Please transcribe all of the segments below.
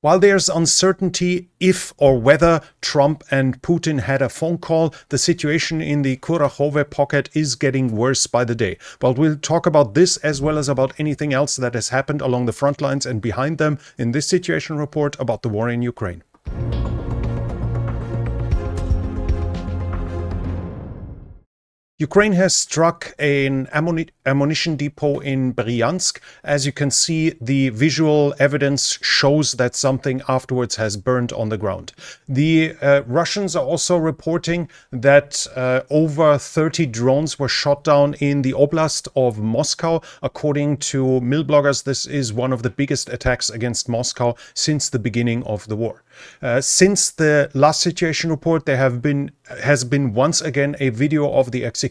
While there's uncertainty if or whether Trump and Putin had a phone call, the situation in the Kurakhove pocket is getting worse by the day. But we'll talk about this as well as about anything else that has happened along the front lines and behind them in this situation report about the war in Ukraine. Ukraine has struck an ammunition depot in Bryansk. As you can see, the visual evidence shows that something afterwards has burned on the ground. The Russians are also reporting that over 30 drones were shot down in the oblast of Moscow. According to mill bloggers, this is one of the biggest attacks against Moscow since the beginning of the war. Since the last situation report, there has been once again a video of the execution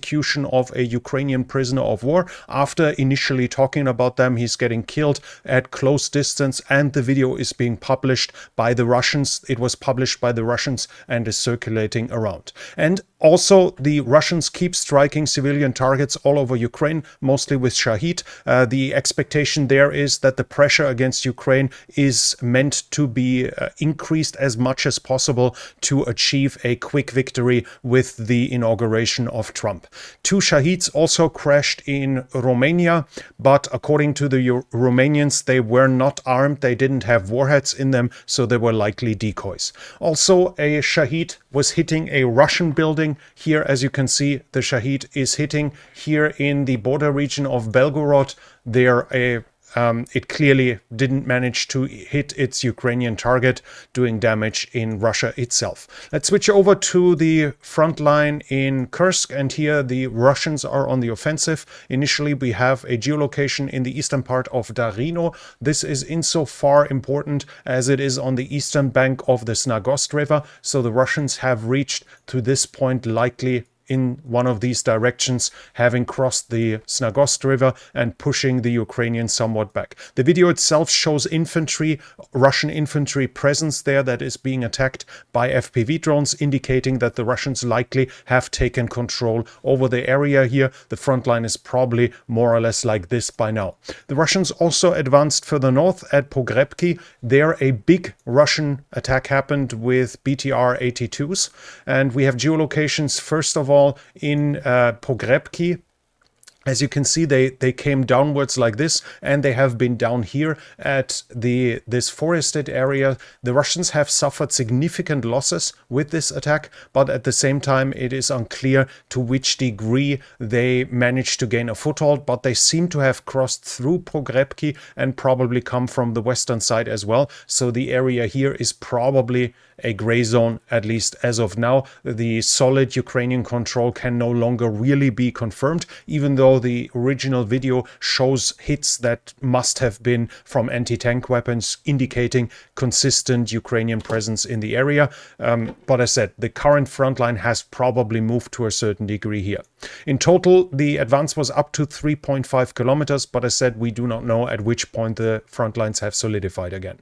of a Ukrainian prisoner of war. After initially talking about them, he's getting killed at close distance, and the video is being published by the Russians. It was published by the Russians and is circulating around. And also, the Russians keep striking civilian targets all over Ukraine, mostly with Shahid. The expectation there is that the pressure against Ukraine is meant to be increased as much as possible to achieve a quick victory with the inauguration of Trump. 2 Shahids also crashed in Romania, but according to the Romanians, they were not armed. They didn't have warheads in them, so they were likely decoys. Also, a Shahid was hitting a Russian building. Here, as you can see, the Shahid is hitting here in the border region of Belgorod. It clearly didn't manage to hit its Ukrainian target, doing damage in Russia itself. Let's switch over to the front line in Kursk, and here the Russians are on the offensive. Initially, we have a geolocation in the eastern part of Darino. This is insofar important as it is on the eastern bank of the Snagost River, so the Russians have reached to this point likely in one of these directions, having crossed the Snagost River and pushing the Ukrainians somewhat back. The video itself shows infantry, Russian infantry presence there that is being attacked by FPV drones, indicating that the Russians likely have taken control over the area here. The front line is probably more or less like this by now. The Russians also advanced further north at Pogrebki. There a big Russian attack happened with BTR-82s, and we have geolocations first of all in Pogrebki. As you can see, they came downwards like this, and they have been down here at this forested area. The Russians have suffered significant losses with this attack, but at the same time, it is unclear to which degree they managed to gain a foothold, but they seem to have crossed through Pogrebki and probably come from the western side as well. So the area here is probably a gray zone, at least as of now. The solid Ukrainian control can no longer really be confirmed, even though the original video shows hits that must have been from anti-tank weapons, indicating consistent Ukrainian presence in the area. But as I said, the current front line has probably moved to a certain degree here. In total, the advance was up to 3.5 kilometers, but as I said, we do not know at which point the front lines have solidified again.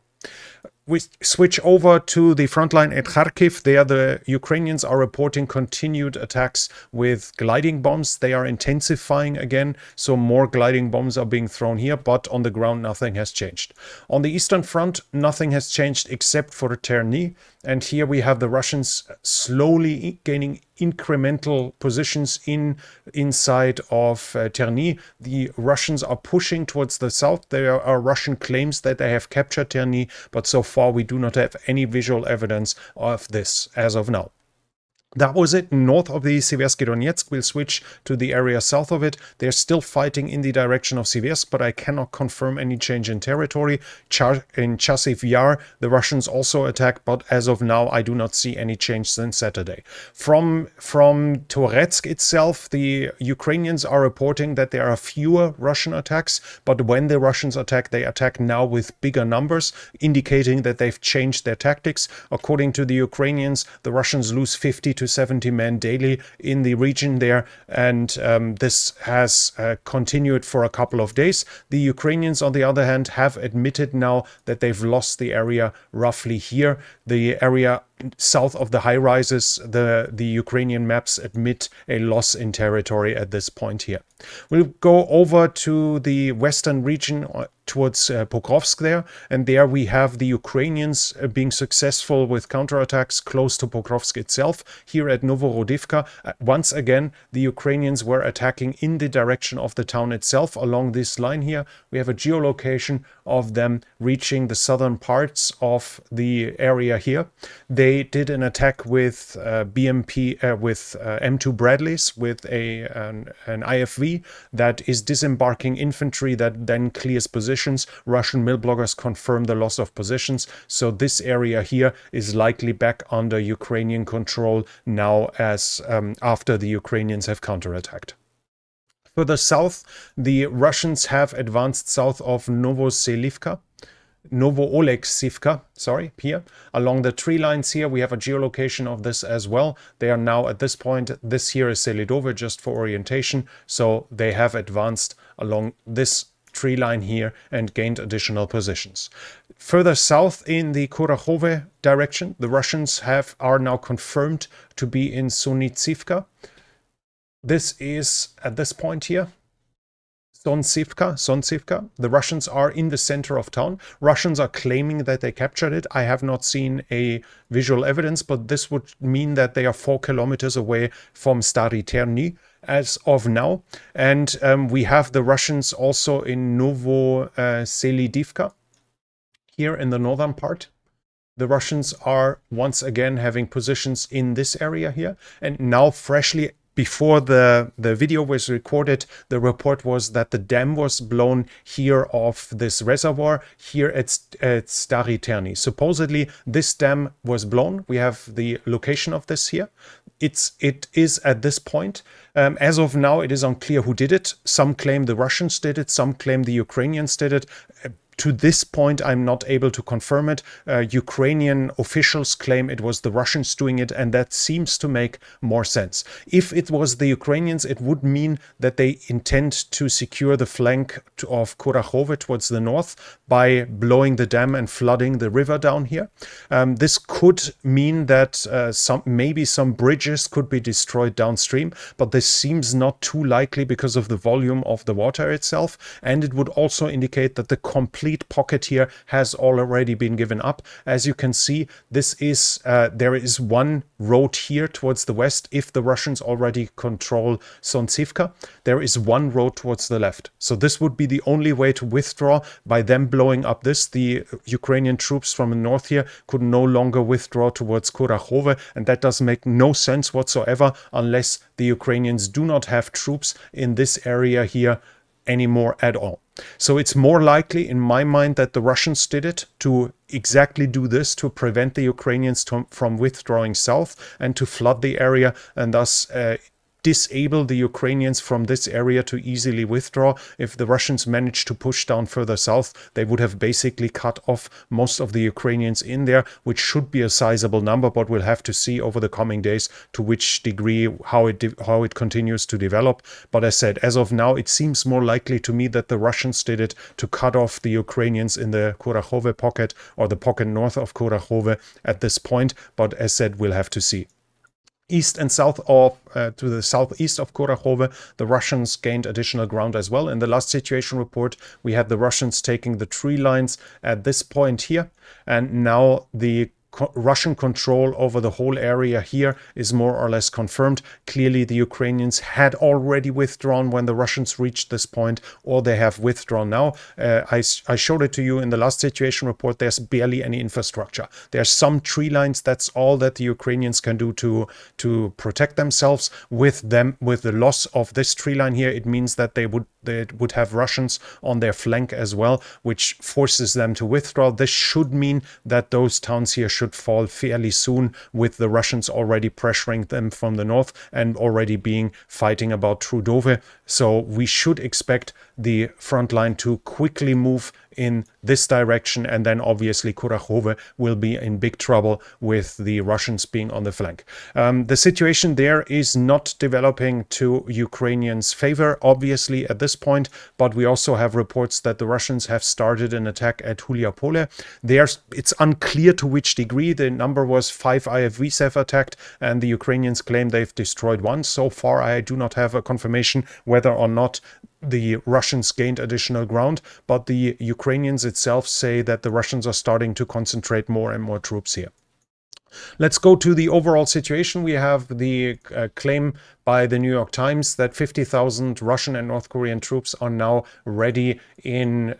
We switch over to the front line at Kharkiv. There, the Ukrainians are reporting continued attacks with gliding bombs. They are intensifying again, so more gliding bombs are being thrown here, but on the ground, nothing has changed. On the Eastern Front, nothing has changed except for Terny. And here we have the Russians slowly gaining incremental positions inside of Terny. The Russians are pushing towards the south. There are Russian claims that they have captured Terny, but so far we do not have any visual evidence of this as of now. That was it north of the Seversky Donetsk. We'll switch to the area south of it. They're still fighting in the direction of Seversk, but I cannot confirm any change in territory. In Chasiv Yar, the Russians also attack, but as of now, I do not see any change since Saturday. From Toretsk itself, the Ukrainians are reporting that there are fewer Russian attacks, but when the Russians attack, they attack now with bigger numbers, indicating that they've changed their tactics. According to the Ukrainians, the Russians lose 50 to 70 men daily in the region there, and this has continued for a couple of days. The Ukrainians, on the other hand, have admitted now that they've lost the area roughly here. The area south of the high rises, the Ukrainian maps admit a loss in territory at this point here. We'll go over to the western region towards Pokrovsk there, and there we have the Ukrainians being successful with counterattacks close to Pokrovsk itself. Here at Novorodivka, once again, the Ukrainians were attacking in the direction of the town itself along this line here. We have a geolocation of them reaching the southern parts of the area here. They did an attack with M2 Bradleys with an IFV that is disembarking infantry that then clears positions. Russian mill bloggers confirm the loss of positions. So this area here is likely back under Ukrainian control now as after the Ukrainians have counterattacked. Further south, the Russians have advanced south of Novooleksivka, here. Along the tree lines here, we have a geolocation of this as well. They are now at this point, this here is Selidove, just for orientation. So they have advanced along this tree line here and gained additional positions. Further south in the Kurakhove direction, the Russians are now confirmed to be in Sonitsivka. This is at this point here. Sontsivka. The Russians are in the center of town. Russians are claiming that they captured it. I have not seen a visual evidence, but this would mean that they are 4 kilometers away from Stary Terny as of now. And we have the Russians also in Novoselidivka, here in the northern part. The Russians are once again having positions in this area here. And now freshly, before the video was recorded, the report was that the dam was blown here off this reservoir here at Stary Terny. Supposedly this dam was blown. We have the location of this here. It is at this point. As of now, it is unclear who did it. Some claim the Russians did it. Some claim the Ukrainians did it. To this point, I'm not able to confirm it. Ukrainian officials claim it was the Russians doing it, and that seems to make more sense. If it was the Ukrainians, it would mean that they intend to secure the flank of Kurakhove towards the north by blowing the dam and flooding the river down here. This could mean that maybe some bridges could be destroyed downstream, but this seems not too likely because of the volume of the water itself, and it would also indicate that the complete pocket here has already been given up. As you can see, this is there is one road here towards the west. If the Russians already control Sontsivka, there is one road towards the left. So this would be the only way to withdraw. By them blowing up this, the Ukrainian troops from the north here could no longer withdraw towards Kurakhove, and that does make no sense whatsoever unless the Ukrainians do not have troops in this area here anymore at all. So it's more likely in my mind that the Russians did it to exactly do this, to prevent the Ukrainians from withdrawing south and to flood the area and thus disable the Ukrainians from this area to easily withdraw. If the Russians managed to push down further south, they would have basically cut off most of the Ukrainians in there, which should be a sizable number, but we'll have to see over the coming days to which degree how it continues to develop. But as said, as of now, it seems more likely to me that the Russians did it to cut off the Ukrainians in the Kurakhove pocket or the pocket north of Kurakhove at this point. But as said, we'll have to see. East and south of to the southeast of Kurakhove, the Russians gained additional ground as well. In the last situation report, we had the Russians taking the tree lines at this point here, and now the Russian control over the whole area here is more or less confirmed. Clearly, the Ukrainians had already withdrawn when the Russians reached this point, or they have withdrawn now. I showed it to you in the last situation report. There's barely any infrastructure. There's some tree lines. That's all that the Ukrainians can do to protect themselves. With the loss of this tree line here, it means that they would have Russians on their flank as well, which forces them to withdraw. This should mean that those towns here should fall fairly soon, with the Russians already pressuring them from the north and already fighting about Trudove. So we should expect the front line to quickly move in this direction, and then obviously Kurakhove will be in big trouble with the Russians being on the flank. The situation there is not developing to Ukrainians' favor, obviously, at this point, but we also have reports that the Russians have started an attack at Huliapole. It's unclear to which degree. The number was 5 IFVs have attacked, and the Ukrainians claim they've destroyed one. So far, I do not have a confirmation whether or not the Russians gained additional ground, but the Ukrainians itself say that the Russians are starting to concentrate more and more troops here. Let's go to the overall situation. We have the claim by the New York Times that 50,000 Russian and North Korean troops are now ready in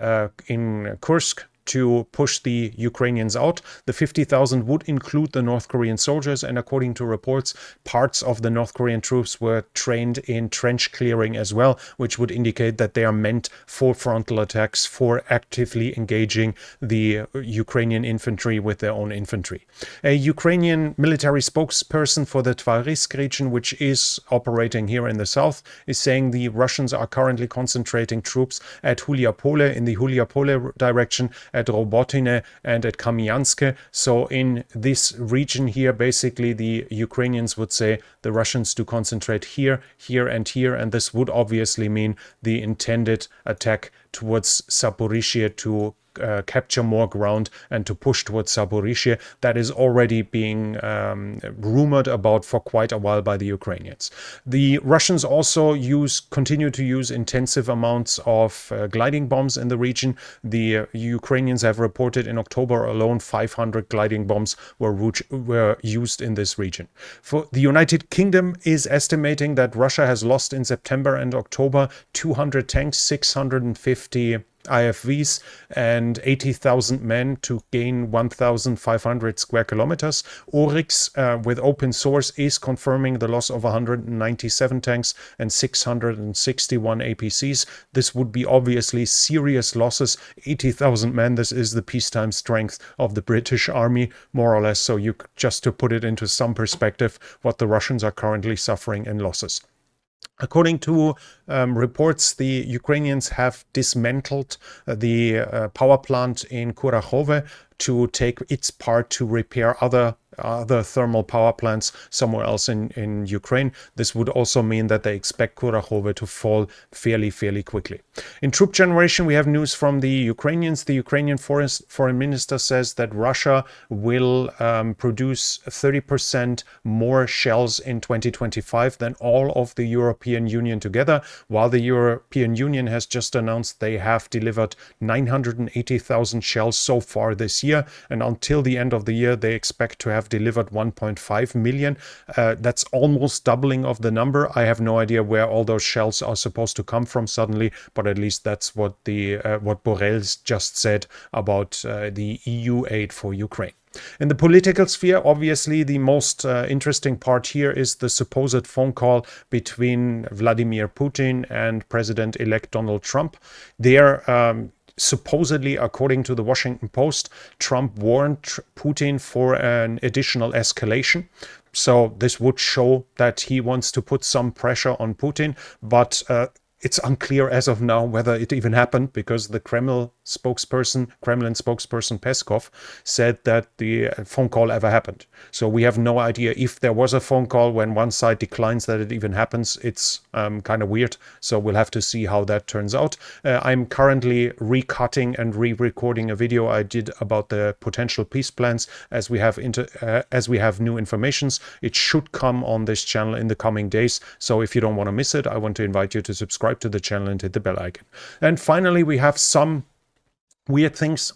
Kursk to push the Ukrainians out. The 50,000 would include the North Korean soldiers, and according to reports, parts of the North Korean troops were trained in trench clearing as well, which would indicate that they are meant for frontal attacks, for actively engaging the Ukrainian infantry with their own infantry. A Ukrainian military spokesperson for the Tvarisk region, which is operating here in the south, is saying the Russians are currently concentrating troops at Huliapole, in the Huliapole direction, at Robotine and at Kamyanske. So in this region here, basically the Ukrainians would say the Russians do concentrate here, here and here, and this would obviously mean the intended attack towards Zaporizhzhia to capture more ground and to push towards Zaporizhzhia. That is already being rumored about for quite a while by the Ukrainians. The Russians also continue to use intensive amounts of gliding bombs in the region. The Ukrainians have reported in October alone 500 gliding bombs were used in this region. For the United Kingdom is estimating that Russia has lost in September and October 200 tanks, 650 IFVs and 80,000 men to gain 1,500 square kilometers. Oryx, with open source, is confirming the loss of 197 tanks and 661 APCs. This would be obviously serious losses. 80,000 men, this is the peacetime strength of the British Army, more or less. So just to put it into some perspective, what the Russians are currently suffering in losses. According to reports, the Ukrainians have dismantled the power plant in Kurakhove to take its part to repair other thermal power plants somewhere else in Ukraine. This would also mean that they expect Kurakhove to fall fairly quickly. In troop generation, we have news from the Ukrainians. The Ukrainian foreign minister says that Russia will produce 30% more shells in 2025 than all of the European Union together, while the European Union has just announced they have delivered 980,000 shells so far this year, and until the end of the year they expect to have delivered 1.5 million. That's almost doubling of the number. I have no idea where all those shells are supposed to come from suddenly, but at least that's what what Borrell just said about the EU aid for Ukraine. In the political sphere, obviously, the most interesting part here is the supposed phone call between Vladimir Putin and President-elect Donald Trump. Supposedly, according to the Washington Post, Trump warned Putin for an additional escalation. So this would show that he wants to put some pressure on Putin, but it's unclear as of now whether it even happened, because the Kremlin spokesperson Peskov said that the phone call ever happened. So we have no idea if there was a phone call. When one side declines that it even happens, it's kind of weird. So we'll have to see how that turns out. I'm currently recutting and re-recording a video I did about the potential peace plans as we have new informations. It should come on this channel in the coming days. So if you don't want to miss it, I want to invite you to subscribe to the channel and hit the bell icon. And finally, we have some weird things.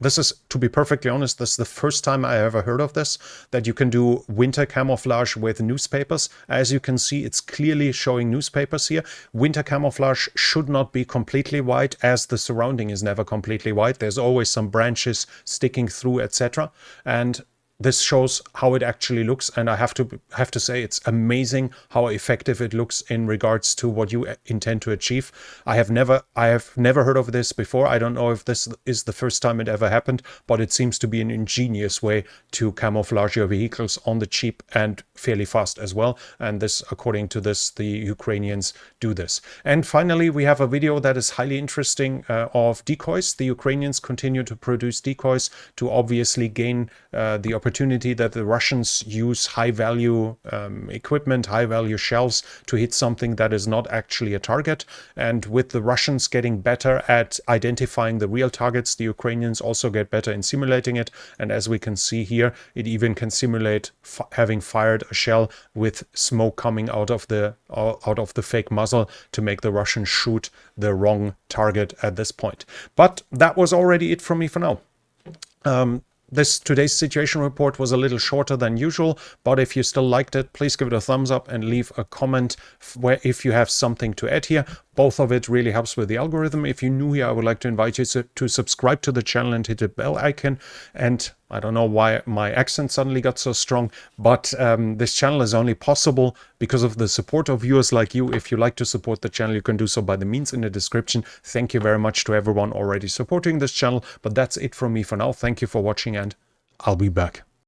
This is, to be perfectly honest, this is the first time I ever heard of this, that you can do winter camouflage with newspapers. As you can see, it's clearly showing newspapers here. Winter camouflage should not be completely white, as the surrounding is never completely white. There's always some branches sticking through, etc. And this shows how it actually looks, and I have to say it's amazing how effective it looks in regards to what you intend to achieve. I have never heard of this before. I don't know if this is the first time it ever happened, but it seems to be an ingenious way to camouflage your vehicles on the cheap and fairly fast as well. And this, according to this, the Ukrainians do this. And finally, we have a video that is highly interesting of decoys. The Ukrainians continue to produce decoys to obviously gain the opportunity that the Russians use high-value equipment, high-value shells to hit something that is not actually a target. And with the Russians getting better at identifying the real targets, the Ukrainians also get better in simulating it. And as we can see here, it even can simulate having fired a shell with smoke coming out of the fake muzzle to make the Russians shoot the wrong target at this point. But that was already it from me for now. Today's situation report was a little shorter than usual, but if you still liked it, please give it a thumbs up and leave a comment if you have something to add here. Both of it really helps with the algorithm. If you're new here, I would like to invite you to subscribe to the channel and hit the bell icon. And I don't know why my accent suddenly got so strong, but this channel is only possible because of the support of viewers like you. If you like to support the channel, you can do so by the means in the description. Thank you very much to everyone already supporting this channel, but that's it from me for now. Thank you for watching, and I'll be back.